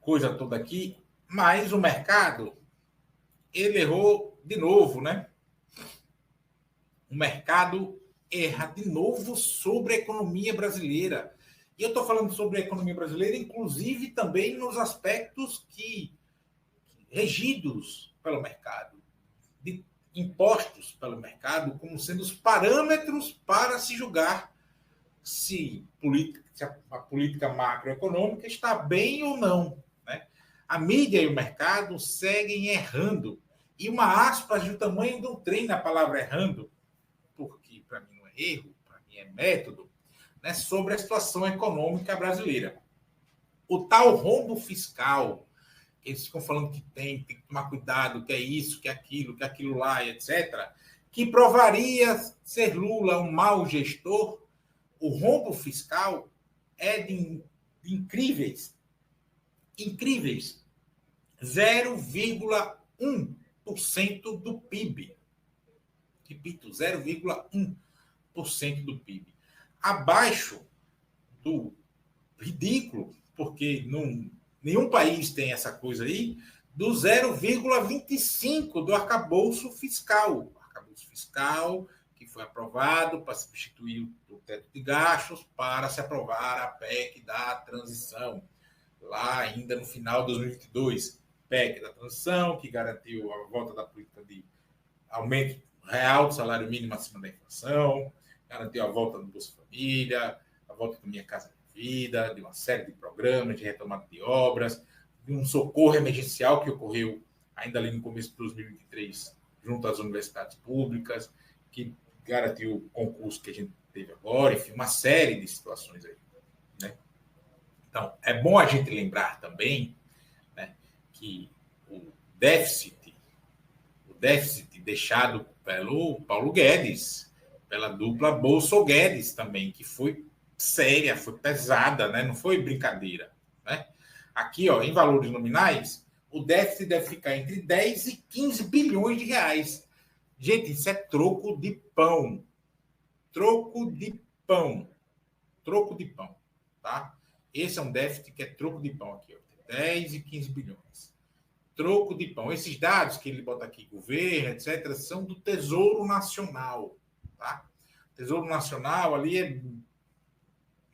coisa toda aqui, mas o mercado, ele errou de novo, né? O mercado erra de novo sobre a economia brasileira. E eu estou falando sobre a economia brasileira, inclusive também nos aspectos regidos pelo mercado, impostos pelo mercado, como sendo os parâmetros para se julgar se a política macroeconômica está bem ou não. Né? A mídia e o mercado seguem errando. E uma aspas do tamanho de um trem na palavra errando, porque para mim não é erro, para mim é método, né, sobre a situação econômica brasileira. O tal rombo fiscal, que eles ficam falando que tem que tomar cuidado, que é isso, que é aquilo lá, etc., que provaria ser Lula um mau gestor, o rombo fiscal é de incríveis 0,1% do PIB. Repito, 0,1% do PIB. Abaixo do ridículo, porque nenhum país tem essa coisa aí, do 0,25% do arcabouço fiscal. O arcabouço fiscal que foi aprovado para substituir o teto de gastos, para se aprovar a PEC da transição, lá ainda no final de 2022. PEC da transição, que garantiu a volta da política de aumento real do salário mínimo acima da inflação, garantiu a volta do Bolsa Família, a volta do Minha Casa Minha Vida, de uma série de programas de retomada de obras, de um socorro emergencial que ocorreu ainda ali no começo de 2023, junto às universidades públicas, que garantiu o concurso que a gente teve agora, enfim, uma série de situações aí. Né? Então, é bom a gente lembrar também, né, que o déficit deixado pelo Paulo Guedes, pela dupla Bolso-Guedes também, que foi séria, foi pesada, né? Não foi brincadeira. Né? Aqui, ó, em valores nominais, o déficit deve ficar entre 10 e 15 bilhões de reais. Gente, isso é troco de pão. Troco de pão. Troco de pão. Tá? Esse é um déficit que é troco de pão aqui, ó, 10 e 15 bilhões. Troco de pão. Esses dados que ele bota aqui, governo, etc., são do Tesouro Nacional. Tá? O Tesouro Nacional ali é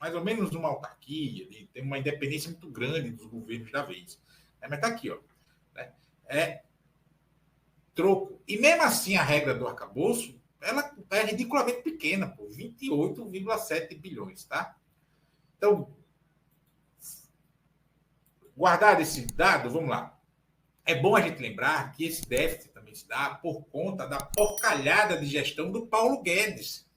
mais ou menos uma autarquia, ali, tem uma independência muito grande dos governos da vez. Mas está aqui, ó. Né? É troco. E mesmo assim, a regra do arcabouço, ela é ridiculamente pequena, pô, 28,7 bilhões, tá? Então, guardado esse dado, vamos lá. É bom a gente lembrar que esse déficit também se dá por conta da porcalhada de gestão do Paulo Guedes,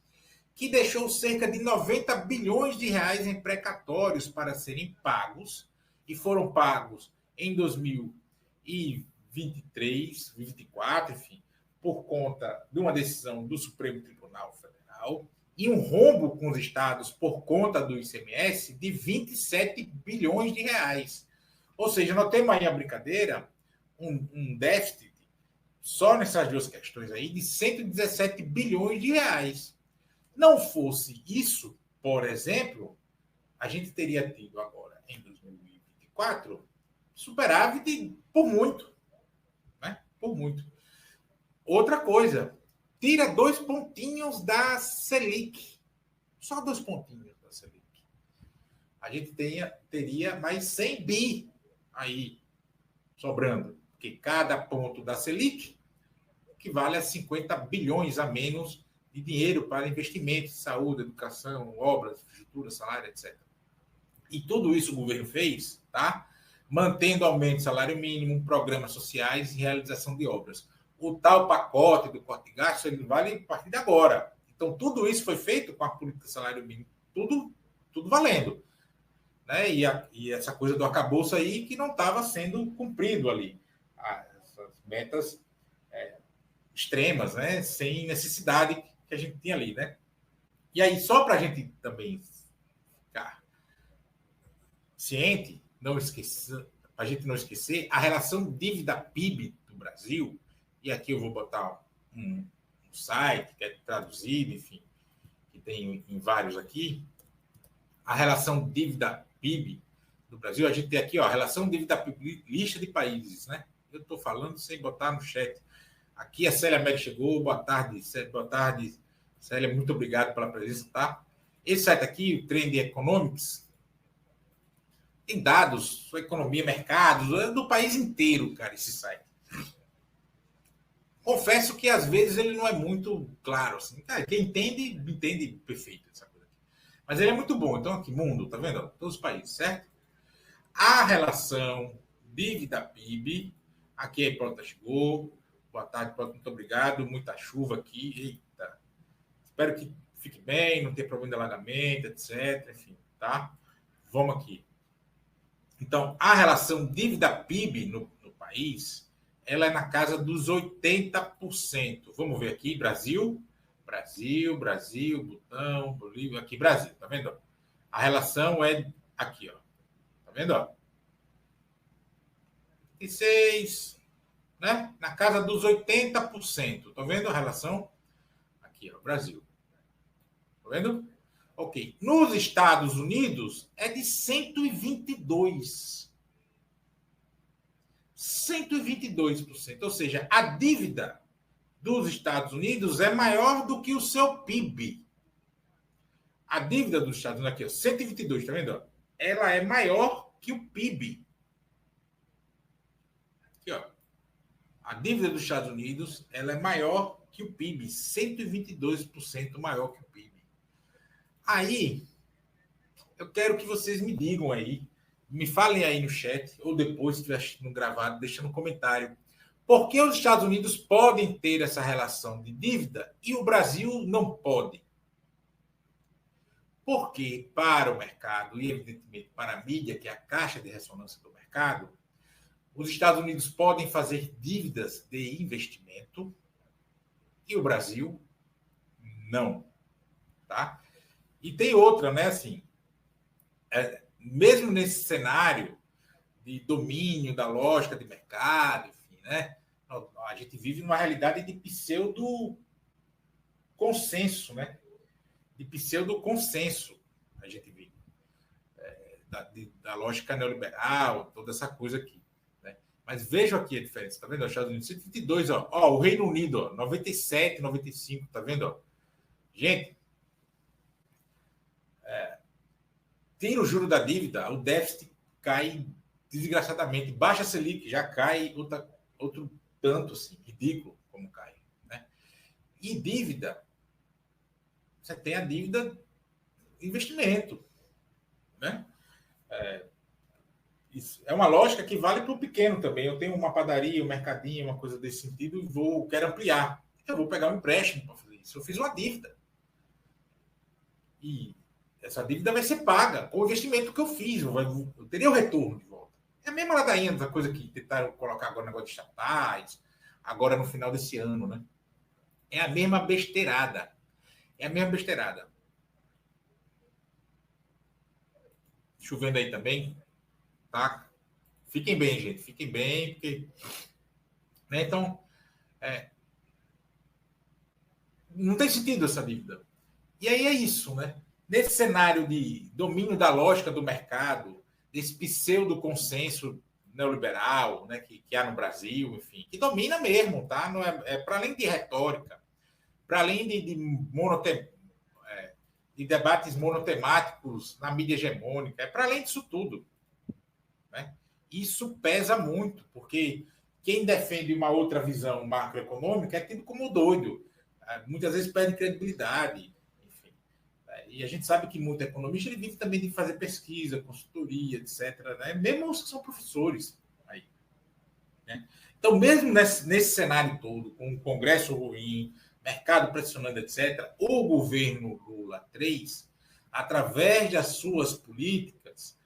que deixou cerca de 90 bilhões de reais em precatórios para serem pagos, e foram pagos em 2023, 2024, enfim, por conta de uma decisão do Supremo Tribunal Federal, e um rombo com os estados por conta do ICMS de 27 bilhões de reais. Ou seja, nós temos aí a brincadeira, um déficit, só nessas duas questões aí, de 117 bilhões de reais. Não fosse isso, por exemplo, a gente teria tido agora, em 2024, superávit por muito. Né? Por muito. Outra coisa, tira 2 pontinhos da Selic. Só 2 pontinhos da Selic. A gente teria mais 100 bi aí sobrando. Porque cada ponto da Selic equivale a 50 bilhões a menos de dinheiro para investimentos, saúde, educação, obras, infraestrutura, salário, etc. E tudo isso o governo fez, tá? Mantendo aumento do salário mínimo, programas sociais e realização de obras. O tal pacote do corte de gastos, ele vale a partir de agora. Então, tudo isso foi feito com a política de salário mínimo, tudo valendo. Né? E essa coisa do arcabouço aí que não estava sendo cumprido ali. Essas metas extremas, né? Sem necessidade que a gente tinha ali, né? E aí, só para a gente também ficar ciente, não esquecer, a gente não esquecer, a relação dívida-PIB do Brasil, e aqui eu vou botar um site que é traduzido, enfim, que tem em vários aqui, a relação dívida-PIB do Brasil, a gente tem aqui, ó, a relação dívida PIB, lista de países, né? Eu estou falando sem botar no chat. Aqui a Célia Meg chegou, boa tarde, Célia, muito obrigado pela presença, tá? Esse site aqui, o Trend Economics, tem dados sobre economia, mercados, do país inteiro, cara, esse site. Confesso que às vezes ele não é muito claro, assim. Cara, quem entende, entende perfeito essa coisa aqui. Mas ele é muito bom. Então, aqui, mundo, tá vendo? Todos os países, certo? A relação dívida PIB, aqui a Prota chegou. Boa tarde, Prota, muito obrigado. Muita chuva aqui. Eita. Espero que fique bem, não tenha problema de alagamento, etc. Enfim, tá? Vamos aqui. Então, a relação dívida PIB no país, ela é na casa dos 80%. Vamos ver aqui, Brasil, Butão, Bolívia, aqui, Brasil, tá vendo? A relação é aqui, ó. Tá vendo? 26, né? Na casa dos 80%. Tá vendo a relação? Aqui, ó, Brasil. Tá vendo? Ok. Nos Estados Unidos é de 122. 122%. Ou seja, a dívida dos Estados Unidos é maior do que o seu PIB. A dívida dos Estados Unidos, aqui, ó, 122, tá vendo? Ela é maior que o PIB. Aqui, ó. A dívida dos Estados Unidos, ela é maior que o PIB, 122% maior que o PIB. Aí, eu quero que vocês me digam aí, me falem aí no chat, ou depois, se estiver assistindo gravado, deixa no comentário. Por que os Estados Unidos podem ter essa relação de dívida e o Brasil não pode? Porque, para o mercado e, evidentemente, para a mídia, que é a caixa de ressonância do mercado, os Estados Unidos podem fazer dívidas de investimento e o Brasil não. Tá? E tem outra, né? Assim, mesmo nesse cenário de domínio da lógica de mercado, enfim, né? A gente vive numa realidade de pseudo consenso, né? De pseudo consenso a gente vive. Da lógica neoliberal, toda essa coisa aqui. Né? Mas vejam aqui a diferença, tá vendo? Os Estados Unidos, 122, ó, o Reino Unido, ó, 97, 95, tá vendo? Ó? Gente, tira o juro da dívida, o déficit cai desgraçadamente. Baixa a Selic, já cai outro tanto, assim, ridículo como cai. Né? E dívida, você tem a dívida investimento. Né? Isso é uma lógica que vale para o pequeno também. Eu tenho uma padaria, um mercadinho, uma coisa desse sentido, e quero ampliar. Eu vou pegar um empréstimo para fazer isso. Eu fiz uma dívida. E essa dívida vai ser paga com o investimento que eu fiz. Eu teria o retorno de volta. É a mesma ladainha da coisa que tentaram colocar agora no negócio de estatais, agora no final desse ano, né? É a mesma besteirada. É a mesma besteirada. Chovendo aí também, tá? Fiquem bem, gente. Fiquem bem, porque... Né? Então, não tem sentido essa dívida. E aí é isso, né? Nesse cenário de domínio da lógica do mercado, desse pseudo consenso neoliberal, né, que há no Brasil, enfim, que domina mesmo, tá? Não é para além de retórica, para além de debates monotemáticos na mídia hegemônica, é para além disso tudo. Né? Isso pesa muito, porque quem defende uma outra visão macroeconômica é tido como doido. Muitas vezes perde credibilidade. E a gente sabe que muito economista ele vive também de fazer pesquisa, consultoria, etc. Né? Mesmo os que são professores. Aí, né? Então, mesmo nesse cenário todo, com o Congresso ruim, mercado pressionando, etc., o governo Lula 3, através das suas políticas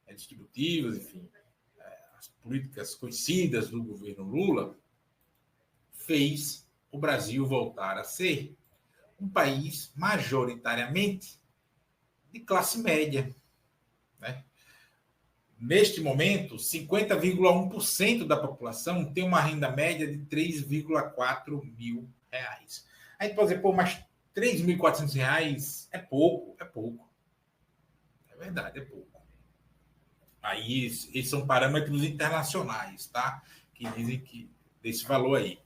distributivas, enfim, as políticas conhecidas do governo Lula, fez o Brasil voltar a ser um país majoritariamente de classe média. Né? Neste momento, 50,1% da população tem uma renda média de 3,4 mil reais. A gente pode dizer, pô, mas 3.400 reais é pouco, é pouco. É verdade, é pouco. Aí, esses são parâmetros internacionais, tá? Que dizem que desse valor aí.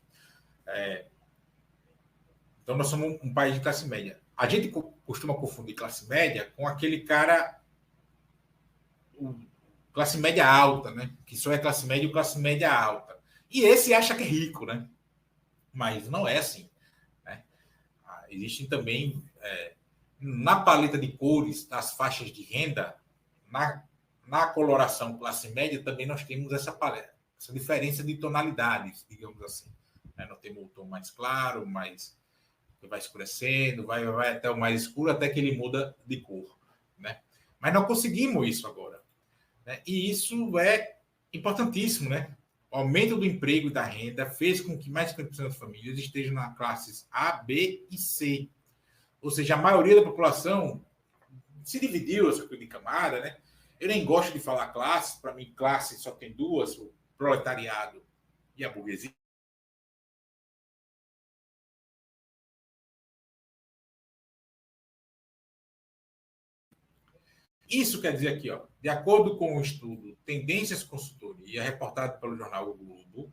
Então, nós somos um país de classe média. A gente costuma confundir classe média com aquele cara, classe média alta, né? Que só é classe média e classe média alta. E esse acha que é rico, né? Mas não é assim. Né? Existem também, na paleta de cores das faixas de renda, na coloração classe média, também nós temos essa paleta, essa diferença de tonalidades, digamos assim. Nós temos o tom mais claro, mais vai escurecendo, vai até o mais escuro, até que ele muda de cor. Né? Mas nós conseguimos isso agora. Né? E isso é importantíssimo. Né? O aumento do emprego e da renda fez com que mais de 50% das famílias estejam nas classes A, B e C. Ou seja, a maioria da população se dividiu essa coisa de camada. Né? Eu nem gosto de falar classes, para mim, classe só tem duas: o proletariado e a burguesia. Isso quer dizer aqui, ó, de acordo com o estudo Tendências Consultoria, reportado pelo jornal O Globo,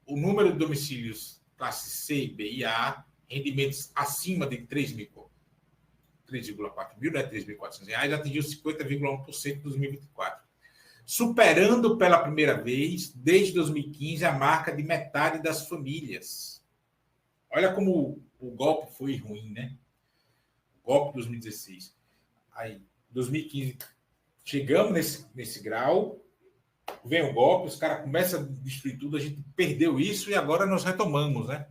o número de domicílios classe C, B e A, rendimentos acima de 3,4 mil, né, R$3.400, atingiu 50,1% em 2024, superando pela primeira vez, desde 2015, a marca de metade das famílias. Olha como o golpe foi ruim, né? O golpe de 2016. Aí, 2015, chegamos nesse grau, vem o golpe, os caras começam a destruir tudo, a gente perdeu isso e agora nós retomamos, né?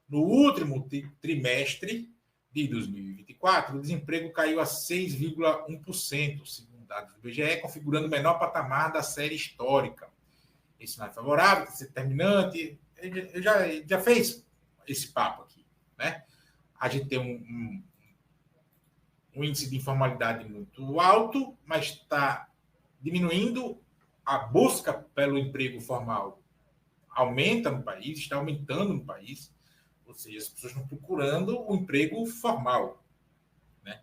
No último trimestre de 2024, o desemprego caiu a 6,1%, segundo dados do IBGE, configurando o menor patamar da série histórica. Esse não é favorável, tem que ser determinante. Eu já fez esse papo aqui, né? A gente tem um índice de informalidade muito alto, mas está diminuindo. A busca pelo emprego formal aumenta no país, está aumentando no país, ou seja, as pessoas estão procurando um emprego formal. Né?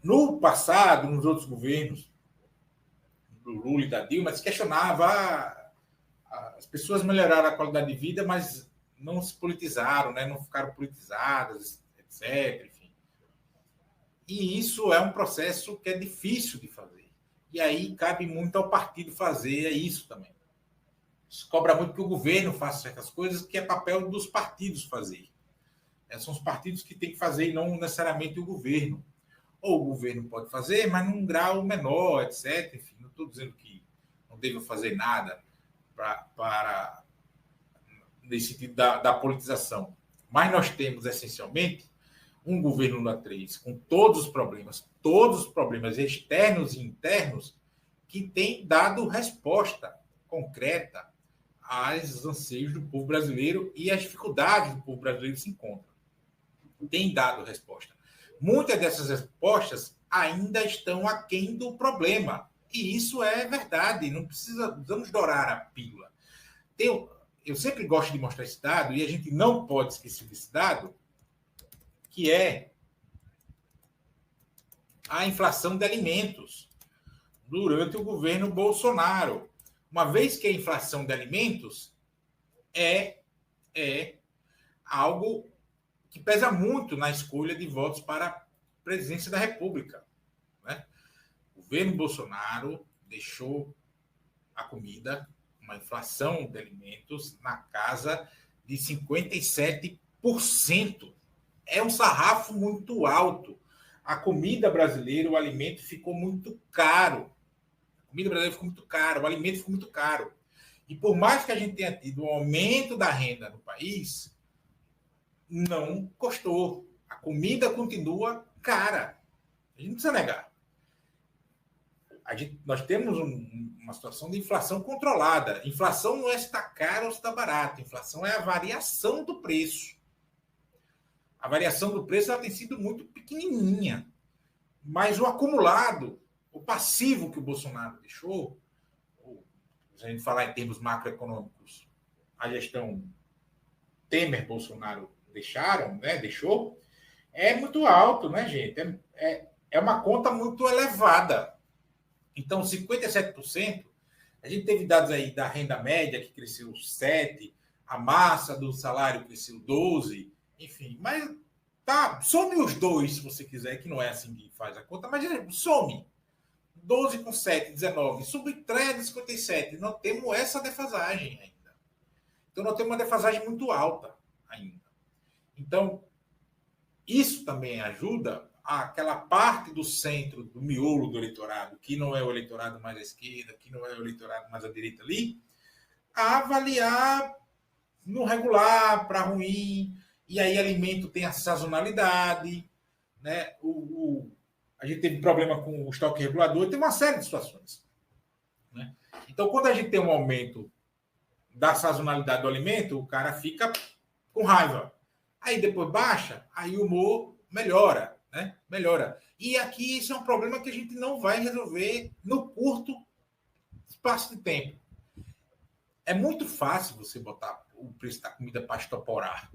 No passado, nos outros governos, do Lula e da Dilma, se questionava, as pessoas melhoraram a qualidade de vida, mas não se politizaram, né? Não ficaram politizadas, etc. Enfim. E isso é um processo que é difícil de fazer. E aí cabe muito ao partido fazer isso também. Se cobra muito que o governo faça certas coisas, que é papel dos partidos fazer. São os partidos que têm que fazer e não necessariamente o governo. Ou o governo pode fazer, mas num grau menor, etc. Enfim, não estou dizendo que não deva fazer nada para nesse sentido da politização. Mas nós temos, essencialmente, um governo Lula 3 com todos os problemas externos e internos, que tem dado resposta concreta aos anseios do povo brasileiro e às dificuldades do povo brasileiro se encontram. Tem dado resposta. Muitas dessas respostas ainda estão aquém do problema. E isso é verdade. Não precisamos dourar a pílula. Eu sempre gosto de mostrar esse dado, e a gente não pode esquecer desse dado, que é a inflação de alimentos durante o governo Bolsonaro. Uma vez que a inflação de alimentos é algo que pesa muito na escolha de votos para a presidência da República. Né? O governo Bolsonaro deixou a comida, uma inflação de alimentos, na casa de 57%. É um sarrafo muito alto. A comida brasileira, o alimento ficou muito caro. A comida brasileira ficou muito cara, o alimento ficou muito caro. E por mais que a gente tenha tido um aumento da renda no país, não custou. A comida continua cara. A gente não precisa negar. Nós temos uma situação de inflação controlada. Inflação não é se está caro ou se está barato. Inflação é a variação do preço. A variação do preço ela tem sido muito pequenininha. Mas o acumulado, o passivo que o Bolsonaro deixou, se a gente falar em termos macroeconômicos, a gestão Temer-Bolsonaro deixou, é muito alto, né, gente? é uma conta muito elevada. Então, 57%, a gente teve dados aí da renda média, que cresceu 7%, a massa do salário cresceu 12%, enfim, mas tá, some os dois, se você quiser, que não é assim que faz a conta, mas some. 12 com 7, 19, subtrai de 57. Nós temos essa defasagem ainda. Então, nós temos uma defasagem muito alta ainda. Então, isso também ajuda aquela parte do centro, do miolo do eleitorado, que não é o eleitorado mais à esquerda, que não é o eleitorado mais à direita ali, a avaliar no regular para ruim, e aí alimento tem a sazonalidade, né? A gente teve problema com o estoque regulador, tem uma série de situações. Né? Então, quando a gente tem um aumento da sazonalidade do alimento, o cara fica com raiva. Aí depois baixa, aí o humor melhora, né? Melhora. E aqui isso é um problema que a gente não vai resolver no curto espaço de tempo. É muito fácil você botar o preço da comida para estoporar.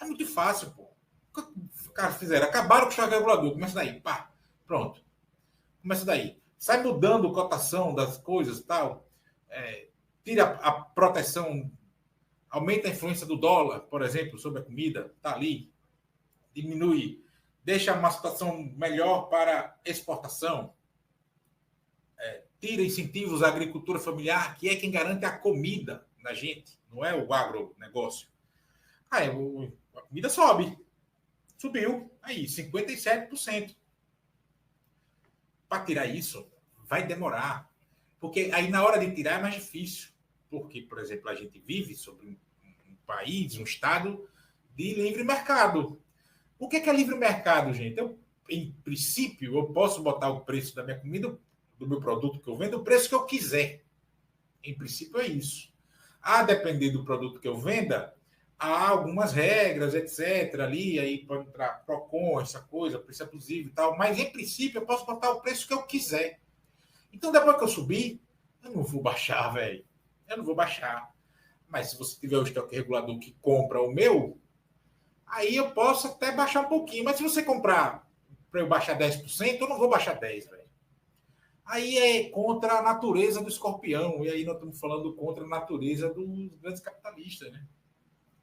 É muito fácil, pô. O que os caras fizeram? Acabaram com o estoque regulador. Começa daí, pá. Pronto. Começa daí. Sai mudando a cotação das coisas e tal. Tira a proteção, aumenta a influência do dólar, por exemplo, sobre a comida. Está ali. Diminui. Deixa uma situação melhor para exportação. Tira incentivos à agricultura familiar, que é quem garante a comida da gente. Não é o agronegócio. Aí a comida sobe. Subiu. Aí, 57%. Para tirar isso, vai demorar. Porque aí na hora de tirar é mais difícil. Porque, por exemplo, a gente vive sobre um país, um estado de livre mercado. O que é livre mercado, gente? Em princípio, eu posso botar o preço da minha comida, do meu produto que eu vendo, o preço que eu quiser. Em princípio é isso. A depender do produto que eu venda, há algumas regras, etc. Ali, aí pode entrar PROCON, essa coisa, preço abusivo e tal, mas em princípio eu posso botar o preço que eu quiser. Então, depois que eu subir, eu não vou baixar, velho. Eu não vou baixar. Mas se você tiver o estoque regulador que compra o meu, aí eu posso até baixar um pouquinho. Mas se você comprar para eu baixar 10%, eu não vou baixar 10%, velho. Aí é contra a natureza do escorpião. E aí nós estamos falando contra a natureza dos grandes capitalistas, né?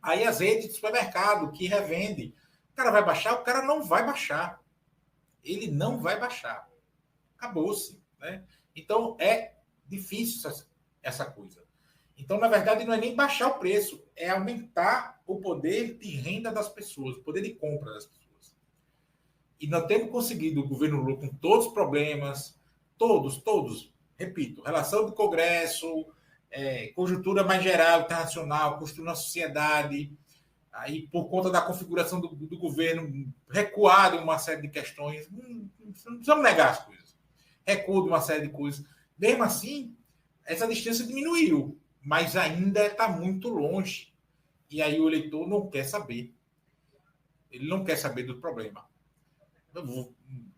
Aí as redes de supermercado que revende, o cara vai baixar? O cara não vai baixar. Ele não vai baixar. Acabou-se. Né? Então é difícil essa coisa. Então, na verdade, não é nem baixar o preço, é aumentar o poder de renda das pessoas, o poder de compra das pessoas. E nós temos conseguido, o governo Lula, com todos os problemas, todos, repito, relação do Congresso, conjuntura mais geral, internacional, construindo a sociedade, aí por conta da configuração do governo, recuado em uma série de questões, não precisamos negar as coisas, recuo de uma série de coisas. Mesmo assim, essa distância diminuiu, mas ainda está muito longe. E aí o eleitor não quer saber. Ele não quer saber do problema.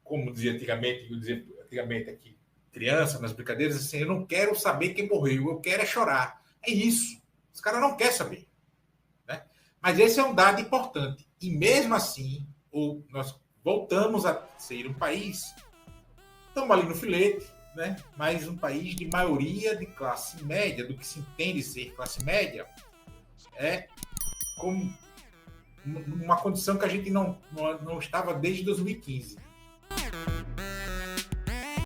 Como dizia antigamente, aqui, criança, nas brincadeiras, assim, eu não quero saber quem morreu, eu quero é chorar. É isso. Os caras não querem saber. Né? Mas esse é um dado importante. E mesmo assim, nós voltamos a ser um país, estamos ali no filete, né? Mas um país de maioria de classe média, do que se entende ser classe média, como uma condição que a gente não estava desde 2015.